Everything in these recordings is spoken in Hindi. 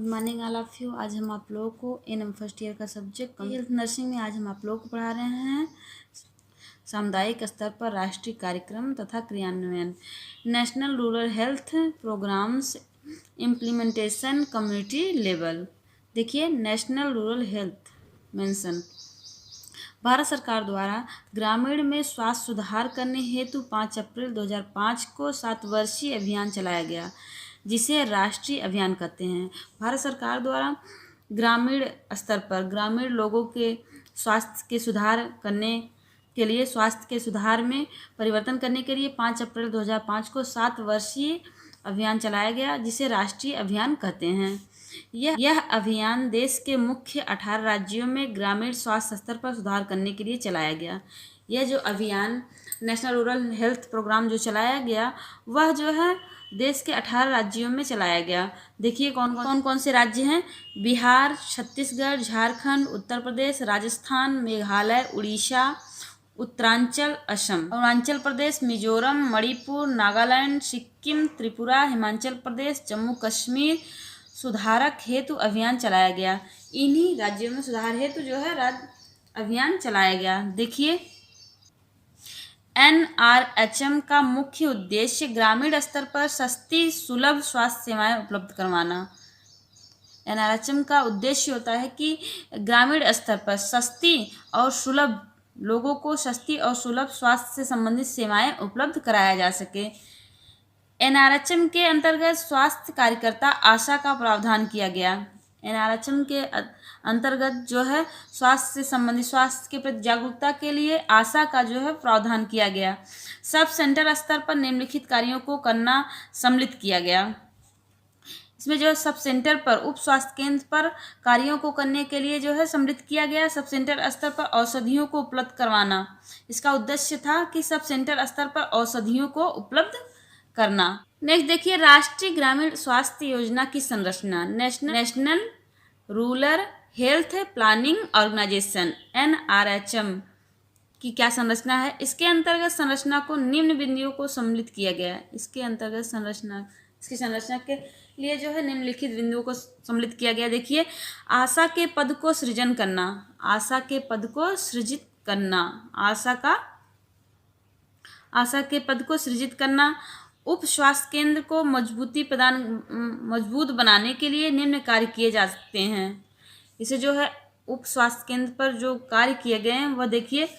Good morning all of you. आज हम आप लोगों को एनएम फर्स्ट ईयर का सब्जेक्ट हेल्थ नर्सिंग में आज हम आप लोगों को पढ़ा रहे हैं सामुदायिक स्तर पर राष्ट्रीय कार्यक्रम तथा क्रियान्वयन, national rural health programs implementation community level. देखिए, national rural health mission Bharat सरकार द्वारा ग्रामीण में स्वास्थ्य सुधार करने हेतु 5 अप्रैल 2005 को 7 वर्षीय अभियान चलाया गया, जिसे राष्ट्रीय अभियान कहते हैं। भारत सरकार द्वारा ग्रामीण स्तर पर ग्रामीण लोगों के स्वास्थ्य के सुधार करने के लिए, स्वास्थ्य के सुधार में परिवर्तन करने के लिए 5 अप्रैल 2005 को 7 वर्षीय अभियान चलाया गया, जिसे राष्ट्रीय अभियान कहते हैं। यह अभियान देश के मुख्य 18 राज्यों में ग्रामीण स्वास्थ्य स्तर पर सुधार करने के लिए चलाया गया। यह जो अभियान नेशनल रूरल हेल्थ प्रोग्राम जो चलाया गया, वह जो है देश के 18 राज्यों में चलाया गया। देखिए कौन कौन से राज्य हैं: बिहार, छत्तीसगढ़, झारखंड, उत्तर प्रदेश, राजस्थान, मेघालय, उड़ीसा, उत्तरांचल, असम, अरुणाचल प्रदेश, मिजोरम, मणिपुर, नागालैंड, सिक्किम, त्रिपुरा, हिमाचल प्रदेश, जम्मू कश्मीर सुधारक हेतु अभियान चलाया गया। इन्हीं राज्यों में सुधार हेतु जो है अभियान चलाया गया। देखिए, NRHM का मुख्य उद्देश्य ग्रामीण स्तर पर सस्ती सुलभ स्वास्थ्य सेवाएं उपलब्ध करवाना। NRHM का उद्देश्य होता है कि ग्रामीण स्तर पर सस्ती और सुलभ, लोगों को सस्ती और सुलभ स्वास्थ्य से संबंधित सेवाएं उपलब्ध कराया जा सके। NRHM के अंतर्गत स्वास्थ्य कार्यकर्ता आशा का प्रावधान किया गया। NRHM के अंतर्गत जो है स्वास्थ्य से संबंधित, स्वास्थ्य के प्रति जागरूकता के लिए आशा का जो है प्रावधान किया गया। सब सेंटर स्तर पर निम्नलिखित कार्यों को करना सम्मिलित किया गया। इसमें जो है सब सेंटर पर, उप स्वास्थ्य केंद्र पर कार्यों को करने के लिए जो है सम्मिलित किया गया। सब सेंटर स्तर पर औषधियों को उपलब्ध करवाना, इसका उद्देश्य था कि सब सेंटर स्तर पर औषधियों को उपलब्ध करना। नेक्स्ट देखिए, राष्ट्रीय ग्रामीण स्वास्थ्य योजना की संरचना। National rural health planning organisation NRHM की क्या संरचना है? इसके अंतर्गत संरचना को निम्न बिंदुओं को सम्मिलित किया गया है। इसकी संरचना के लिए जो है निम्नलिखित बिंदुओं को सम्मिलित किया गया। देखिए, आशा के पद को सृजन करना, आशा के पद को सृजित करना, आशा के पद को सृजित करना। उप स्वास्थ्य केंद्र को मजबूत बनाने के लिए निम्न कार्य किए जा सकते हैं। इसे जो है उप स्वास्थ्य केंद्र पर जो कार्य किए गए हैं वह देखिए,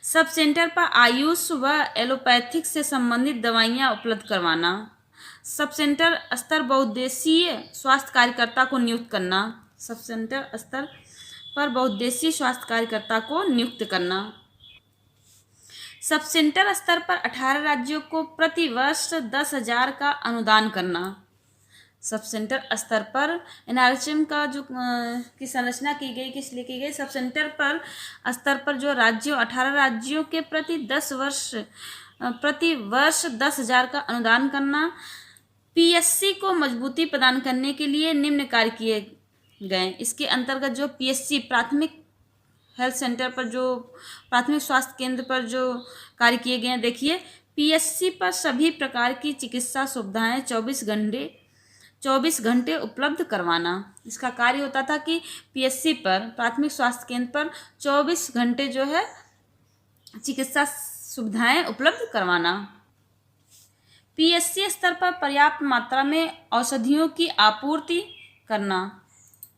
सब सेंटर पर आयुष व एलोपैथिक से संबंधित दवाइयाँ उपलब्ध करवाना। सब सेंटर स्तर बहुउद्देशीय स्वास्थ्य कार्यकर्ता को नियुक्त करना। सब सेंटर स्तर पर बहुउद्देशीय स्वास्थ्य कार्यकर्ता को नियुक्त करना। सब सेंटर स्तर पर 18 राज्यों को प्रति वर्ष 10,000 का अनुदान करना। सब सेंटर स्तर पर NRHM का जो की संरचना की गई, किस लिए की गई? सब सेंटर पर स्तर पर जो 18 राज्यों के प्रति वर्ष 10,000 का अनुदान करना। PSC को मजबूती प्रदान करने के लिए निम्न कार्य किए गए। इसके अंतर्गत जो PSC प्राथमिक हेल्थ सेंटर पर, जो प्राथमिक स्वास्थ्य केंद्र पर जो कार्य किए गए हैं, देखिए, PSC पर सभी प्रकार की चिकित्सा सुविधाएं 24 घंटे उपलब्ध करवाना। इसका कार्य होता था कि PSC पर, प्राथमिक स्वास्थ्य केंद्र पर 24 घंटे जो है चिकित्सा सुविधाएं उपलब्ध करवाना। PSC स्तर पर पर्याप्त मात्रा में औषधियों की आपूर्ति करना।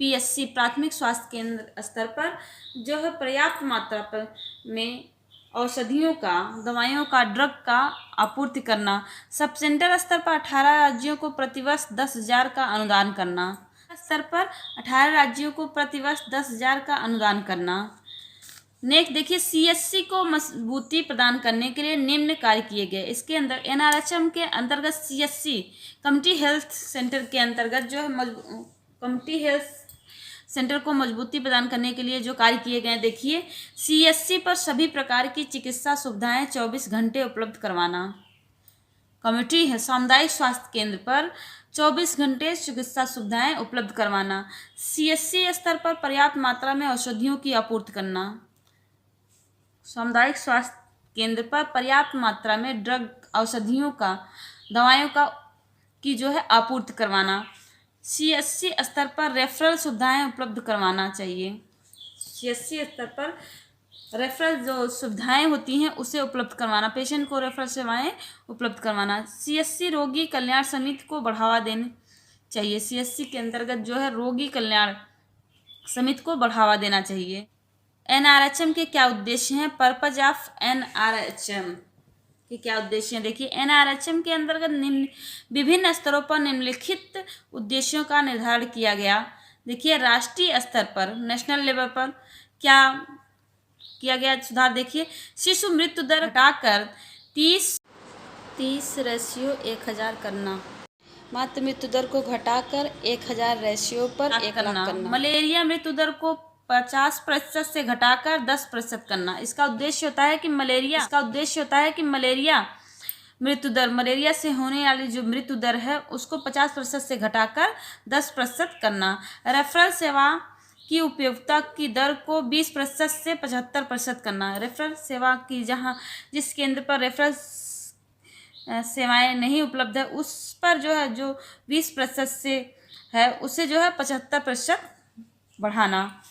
PSC प्राथमिक स्वास्थ्य केंद्र स्तर पर जो है पर्याप्त मात्रा में औषधियों का, दवाइयों का, ड्रग का आपूर्ति करना। सब सेंटर स्तर पर 18 राज्यों को प्रतिवर्ष 10,000 का अनुदान करना। स्तर पर 18 राज्यों को प्रतिवर्ष 10,000 का अनुदान करना। नेक्स्ट देखिए, CSC को मजबूती प्रदान करने के लिए निम्न कार्य किए गए। इसके अंदर NRHM के अंतर्गत CSC कम्युनिटी हेल्थ सेंटर के अंतर्गत जो है कम्युनिटी हेल्थ सेंटर को मजबूती प्रदान करने के लिए जो कार्य किए गए, देखिए, CSC पर सभी प्रकार की चिकित्सा सुविधाएं 24 घंटे उपलब्ध करवाना। कम्युनिटी सामुदायिक स्वास्थ्य केंद्र पर 24 घंटे चिकित्सा सुविधाएं उपलब्ध करवाना। CSC स्तर पर पर्याप्त मात्रा में औषधियों की आपूर्ति करना। सामुदायिक स्वास्थ्य केंद्र पर पर्याप्त मात्रा में ड्रग, औषधियों का, दवाइयों का की जो है आपूर्ति करवाना। CSC स्तर पर रेफरल सुविधाएं उपलब्ध करवाना चाहिए। CSC स्तर पर रेफरल जो सुविधाएं होती हैं उसे उपलब्ध करवाना, पेशेंट को रेफरल सेवाएं उपलब्ध करवाना। CSC रोगी कल्याण समिति को बढ़ावा देने चाहिए। CSC के अंतर्गत जो है रोगी कल्याण समिति को बढ़ावा देना चाहिए। NRHM के क्या उद्देश्य हैं? पर्पज ऑफ NRHM के क्या उद्देश्य हैं? देखिए, NRHM के अंतर्गत विभिन्न स्तरों पर निम्नलिखित उद्देश्यों का निर्धारण किया गया। देखिए, राष्ट्रीय स्तर पर, नेशनल लेवल पर क्या किया गया सुधार? देखिए, शिशु मृत्यु दर घटाकर 30:1000 करना, मातृ मृत्यु दर को घटाकर 1000 रेशियो पर 1 लाख करना। मलेरिया मृत्यु दर को 50% से घटाकर 10% करना। इसका उद्देश्य होता है कि मलेरिया मलेरिया से होने वाली जो मृत्यु दर है उसको 50% से घटाकर 10% करना। रेफरल सेवा की उपयोगिता की दर को 20% से 75% करना। रेफरल सेवा की जिस केंद्र पर रेफरल सेवाएं नहीं उपलब्ध है उस पर जो है जो 20% से है उसे जो है 75% बढ़ाना।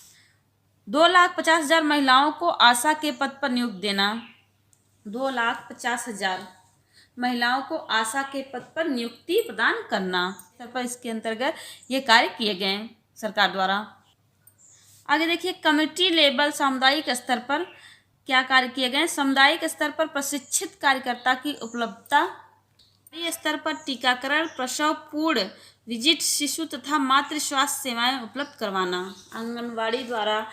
2,50,000 महिलाओं को आशा के पद पर नियुक्त देना। 2,50,000 महिलाओं को आशा के पद पर नियुक्ति प्रदान करना। पर इसके अंतर्गत ये कार्य किए गए सरकार द्वारा। आगे देखिए, कम्युनिटी लेवल सामुदायिक स्तर पर क्या कार्य किए गए? सामुदायिक स्तर पर प्रशिक्षित कार्यकर्ता की उपलब्धता। स्तर पर टीकाकरण, प्रसव पूर्व विजिट, शिशु तथा मातृ स्वास्थ्य सेवाएं उपलब्ध करवाना। आंगनबाड़ी द्वारा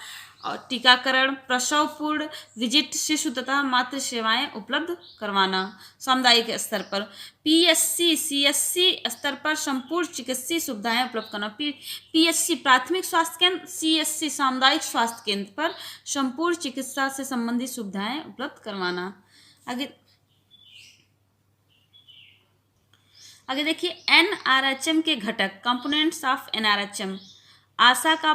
टीकाकरण, प्रसव पूर्व विजिट, शिशु तथा मातृ सेवाएं उपलब्ध करवाना। सामुदायिक स्तर पर PSC CSC स्तर पर संपूर्ण चिकित्सीय सुविधाएं उपलब्ध करना। PSC प्राथमिक स्वास्थ्य केंद्र, CSC सामुदायिक स्वास्थ्य केंद्र पर संपूर्ण चिकित्सा से संबंधित सुविधाएं उपलब्ध करवाना। आगे देखिए, NRHM के घटक, कंपोनेंट्स ऑफ NRHM। आशा का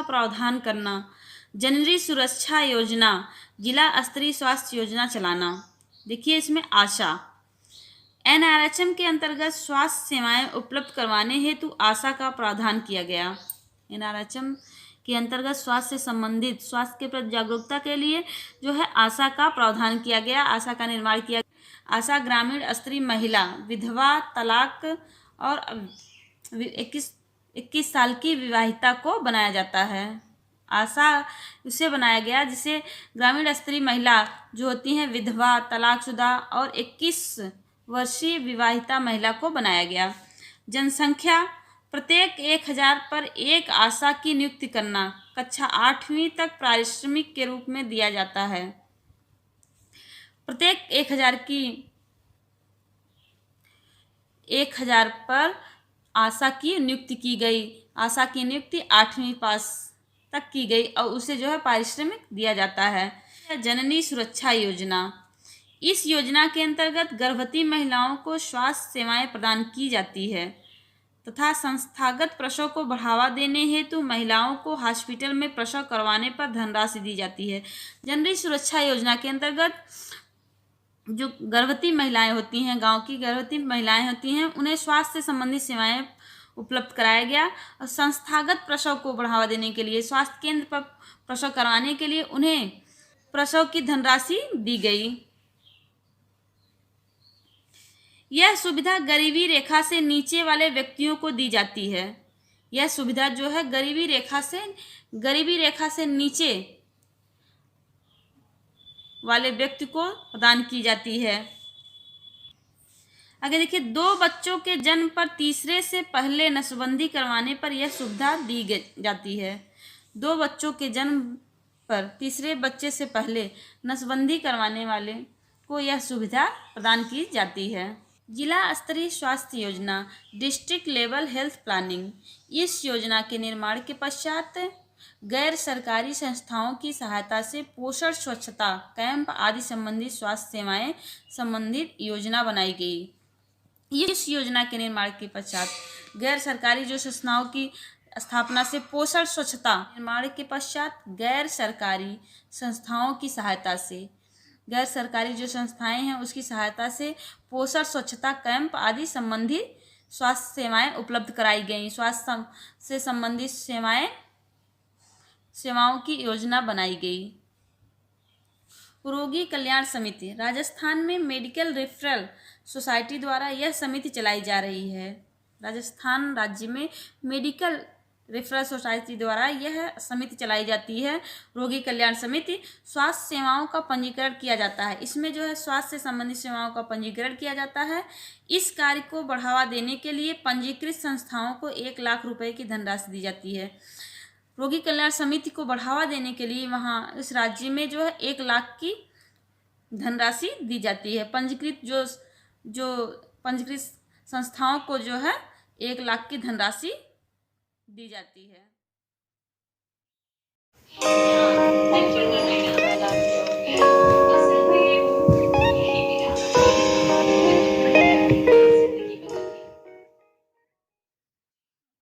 प्रावधान करना, जननी सुरक्षा योजना, जिला स्तरीय स्वास्थ्य योजना चलाना। देखिए, इसमें आशा NRHM के अंतर्गत स्वास्थ्य सेवाएं उपलब्ध करवाने हेतु आशा का प्रावधान किया गया। NRHM के अंतर्गत स्वास्थ्य से संबंधित स्वास्थ्य के प्रति जागरूकता के लिए जो है आशा का प्रावधान किया गया, आशा का निर्माण किया गया। आशा ग्रामीण स्तरीय महिला, विधवा, तलाक और 21 साल की विवाहिता को बनाया जाता है। आशा उसे बनाया गया जिसे ग्रामीण स्तरीय महिला जो होती हैं विधवा, तलाकशुदा और 21 वर्षीय विवाहिता महिला को बनाया गया। जनसंख्या, प्रत्येक 1000 पर एक आशा की नियुक्ति करना। कक्षा 8वीं तक पारिश्रमिक के रूप में दिया जाता है। प्रत्येक 1000 पर आशा की नियुक्ति की गई। आशा की नियुक्ति 8वीं पास तक की गई और उसे जो है पारिश्रमिक दिया जाता है। जननी सुरक्षा योजना, इस योजना के अंतर्गत गर्भवती महिलाओं को स्वास्थ्य सेवाएं प्रदान की जाती है तथा संस्थागत प्रसव को बढ़ावा देने हेतु महिलाओं को हॉस्पिटल में प्रसव करवाने पर धनराशि दी जाती है। जननी सुरक्षा योजना के अंतर्गत जो गर्भवती महिलाएं होती हैं, गांव की गर्भवती महिलाएं होती हैं, उन्हें स्वास्थ्य से संबंधित सेवाएं उपलब्ध कराया गया और संस्थागत प्रसव को बढ़ावा देने के लिए स्वास्थ्य केंद्र पर प्रसव करवाने के लिए उन्हें प्रसव की धनराशि दी गई। यह सुविधा गरीबी रेखा से नीचे वाले व्यक्तियों को दी जाती है। यह सुविधा जो है गरीबी रेखा से नीचे वाले व्यक्ति को प्रदान की जाती है। आगे देखिए, 2 बच्चों के जन्म पर तीसरे से पहले नसबंदी करवाने पर यह सुविधा दी जाती है। 2 बच्चों के जन्म पर तीसरे बच्चे से पहले नसबंदी करवाने वाले को यह सुविधा प्रदान की जाती है। जिला स्तरीय स्वास्थ्य योजना, डिस्ट्रिक्ट लेवल हेल्थ प्लानिंग। इस योजना के निर्माण के पश्चात गैर सरकारी संस्थाओं की सहायता से पोषण, स्वच्छता कैंप आदि संबंधित स्वास्थ्य सेवाएं संबंधित योजना बनाई गई। इस योजना के निर्माण के पश्चात गैर सरकारी जो संस्थाओं की स्थापना से पोषण, स्वच्छता निर्माण के पश्चात गैर सरकारी संस्थाओं की सहायता से, गैर सरकारी जो संस्थाएं हैं उसकी सहायता से पोषण, स्वच्छता कैंप आदि संबंधित स्वास्थ्य सेवाएं उपलब्ध कराई गई। स्वास्थ्य से संबंधित सेवाओं की योजना बनाई गई। रोगी कल्याण समिति, राजस्थान में मेडिकल रेफरल सोसाइटी द्वारा यह समिति चलाई जा रही है। राजस्थान राज्य में मेडिकल रेफरल सोसाइटी द्वारा यह समिति चलाई जाती है, रोगी कल्याण समिति। स्वास्थ्य सेवाओं का पंजीकरण किया जाता है। इसमें जो है स्वास्थ्य से संबंधित सेवाओं का पंजीकरण किया जाता है। इस कार्य को बढ़ावा देने के लिए पंजीकृत संस्थाओं को 1 लाख रुपए की धनराशि दी जाती है। रोगी कल्याण समिति को बढ़ावा देने के लिए वहाँ इस राज्य में जो है 1 लाख की धनराशि दी जाती है। जो पंजीकृत संस्थाओं को जो है 1 लाख की धनराशि दी जाती है।